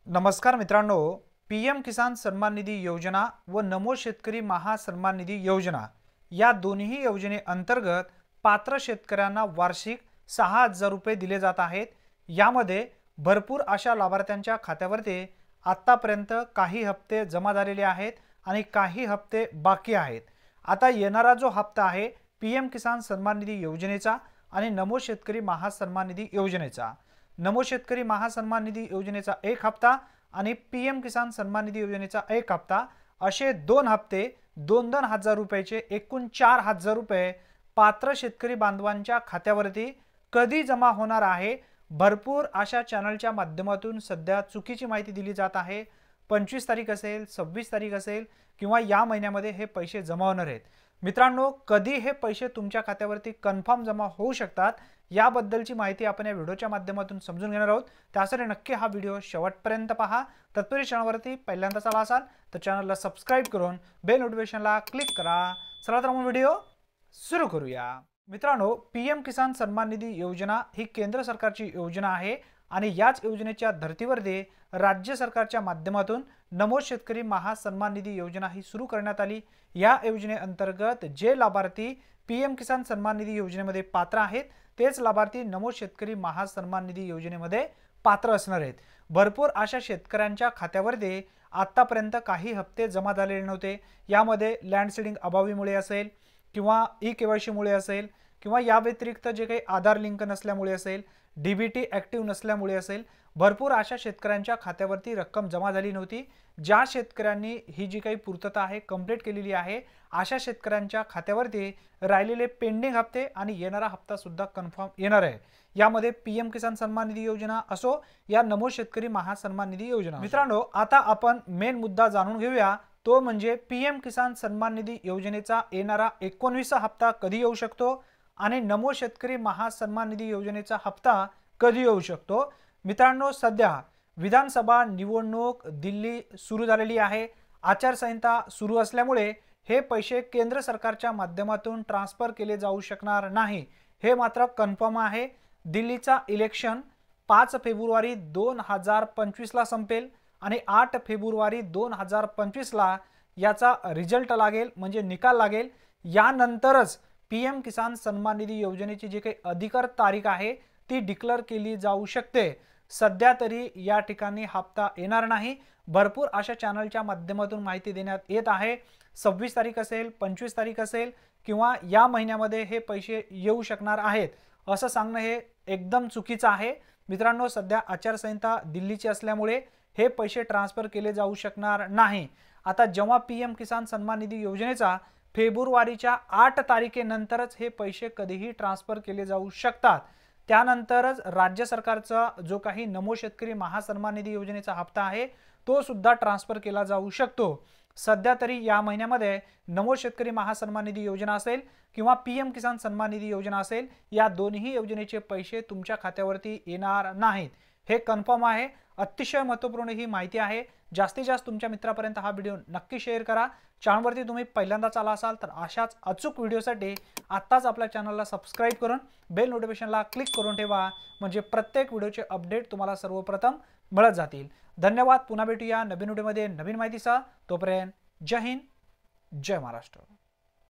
नमस्कार मित्रांनो, पीएम किसान सन्मान निधी योजना व नमो शेतकरी महासन्मान निधी योजना या दोन्ही योजनेअंतर्गत पात्र शेतकऱ्यांना वार्षिक 6,000 रुपये दिले जात आहेत। यामध्ये भरपूर अशा लाभार्थ्यांच्या खात्यावरती आतापर्यंत काही हप्ते जमा झालेले आहेत आणि काही हप्ते बाकी आहेत। आता येणारा जो हप्ता आहे पीएम किसान सन्मान निधी योजनेचा आणि नमो शेतकरी महासन्मान निधी योजनेचा, नमो शेतकरी महासन्मान निधी योजनेचा एक हप्ता आणि पीएम किसान सन्मान निधी योजनेचा एक हप्ता असे दोन हप्ते 2,000 रुपयाचे एकूण 4,000 रुपये पात्र शेतकरी बांधवांच्या खात्यावरती कधी जमा होणार आहे। भरपूर अशा चॅनलच्या माध्यमातून सध्या चुकीची माहिती दिली जात आहे। 25 तारीख असेल, 26 तारीख असेल किंवा या महिन्यामध्ये हे पैसे जमा होणार आहेत। मित्रांनो, कधी हे पैसे तुमच्या खात्यावरती कन्फर्म जमा होऊ शकतात याबद्दलची माहिती आपण या व्हिडिओच्या माध्यमातून समजून घेणार आहोत। त्यासाठी नक्की हा व्हिडिओ शेवटपर्यंत पहा। तत्पूर्वी चॅनलवरती पहिल्यांदाच आला असाल तर चॅनलला सबस्क्राइब करून बेल नोटिफिकेशनला क्लिक करा। चला तर मग व्हिडिओ सुरू करूया। मित्रांनो, पीएम किसान सन्मान निधी योजना ही केंद्र सरकारची योजना आहे आणि याच योजनेच्या धर्तीवरती राज्य सरकारच्या माध्यमातून नमो शेतकरी महासन्मान निधी योजना ही सुरू करण्यात आली। या योजनेअंतर्गत जे लाभार्थी पीएम किसान सन्मान निधी योजनेमध्ये पात्र आहेत तेच लाभार्थी नमो शेतकरी महासन्मान निधी योजनेमध्ये पात्र असणार आहेत। भरपूर अशा शेतकऱ्यांच्या खात्यावरती आतापर्यंत काही हप्ते जमा झालेले नव्हते। यामध्ये लँड सीडिंग अभावीमुळे असेल किंवा ई-केवायसी मुळे असेल किंवा या व्यतिरिक्त जे काही आधार लिंक नसल्यामुळे असेल, डीबीटी ॲक्टिव्ह नसल्यामुळे असेल, भरपूर अशा शेतकऱ्यांच्या खात्यावरती रक्कम जमा झाली नव्हती। ज्या शेतकऱ्यांनी ही जी काही पूर्तता आहे कंप्लीट केलेली आहे अशा शेतकऱ्यांच्या खात्यावरती राहिलेले पेंडिंग हप्ते आणि येणारा हप्ता सुद्धा कन्फर्म येणार आहे। यामध्ये पीएम किसान सन्मान निधी योजना असो या नमो शेतकरी महासन्मान निधी योजना। मित्रांनो, आता आपण मेन मुद्दा जाणून घेऊया, तो म्हणजे पीएम किसान सन्मान निधी योजनेचा येणारा 19वा हप्ता कधी येऊ शकतो आणि नमो शेतकरी महासन्मान निधी योजनेचा हप्ता कधी येऊ शकतो। मित्रांनो, सध्या विधानसभा निवडणूक दिल्ली सुरू झालेली आहे। आचारसंहिता सुरू असल्यामुळे हे पैसे केंद्र सरकारच्या माध्यमातून ट्रान्सफर केले जाऊ शकणार नाही, हे मात्र कन्फर्म आहे। दिल्लीचा इलेक्शन 5 फेब्रुवारी 2025 ला संपेल आणि 8 फेब्रुवारी 2025 ला याचा रिझल्ट लागेल, म्हणजे निकाल लागेल। यानंतरच पीएम किसान सन्मान निधी योजनेची जी काही अधिकृत तारीख आहे ती डिक्लेअर केली जाऊ शकते। सध्या तरी या ठिकाणी हप्ता येणार नाही। भरपूर अशा चॅनलच्या माध्यमातून माहिती देण्यात येत आहे 26 तारीख असेल, 25 तारीख असेल किंवा या महिन्यामध्ये हे पैसे येऊ शकणार आहेत, असं सांगणं हे एकदम चुकीचं आहे। मित्रांनो, सध्या आचारसंहिता दिल्लीची असल्यामुळे हे पैसे ट्रान्सफर केले जाऊ शकणार नाही। आता जेव्हा पीएम किसान सन्मान निधी योजनेचा फेब्रुवारीच्या 8 तारखेनंतरच हे पैसे कधीही ट्रान्सफर केले जाऊ शकतात। त्यानंतरच राज्य सरकारचा जो काही नमो शेतकरी महासन्मान निधी योजनेचा हप्ता आहे तो सुद्धा ट्रान्सफर केला जाऊ शकतो। सध्या तरी या महिन्यामध्ये नमो शेतकरी महासन्मान निधी योजना असेल किंवा पीएम किसान सन्मान निधी योजना असेल, या दोन्ही योजनेचे पैसे तुमच्या खात्यावरती येणार नाहीत, हे कन्फर्म आहे। अतिशय महत्त्वपूर्ण ही माहिती आहे। जास्तीत जास्त तुमच्या मित्रांपर्यंत हा व्हिडिओ नक्की शेअर करा। चॅनलवरती तुम्ही पहिल्यांदाच आला असाल तर अशाच अचूक व्हिडिओसाठी आत्ताच आपल्या चॅनलला सबस्क्राइब करून बेल नोटिफिकेशनला क्लिक करून ठेवा, म्हणजे प्रत्येक व्हिडिओचे अपडेट तुम्हाला सर्वप्रथम मिळत जातील। धन्यवाद। पुन्हा भेटूया नवीन व्हिडिओमध्ये नवीन माहितीसह। तोपर्यंत जय हिंद, जय महाराष्ट्र।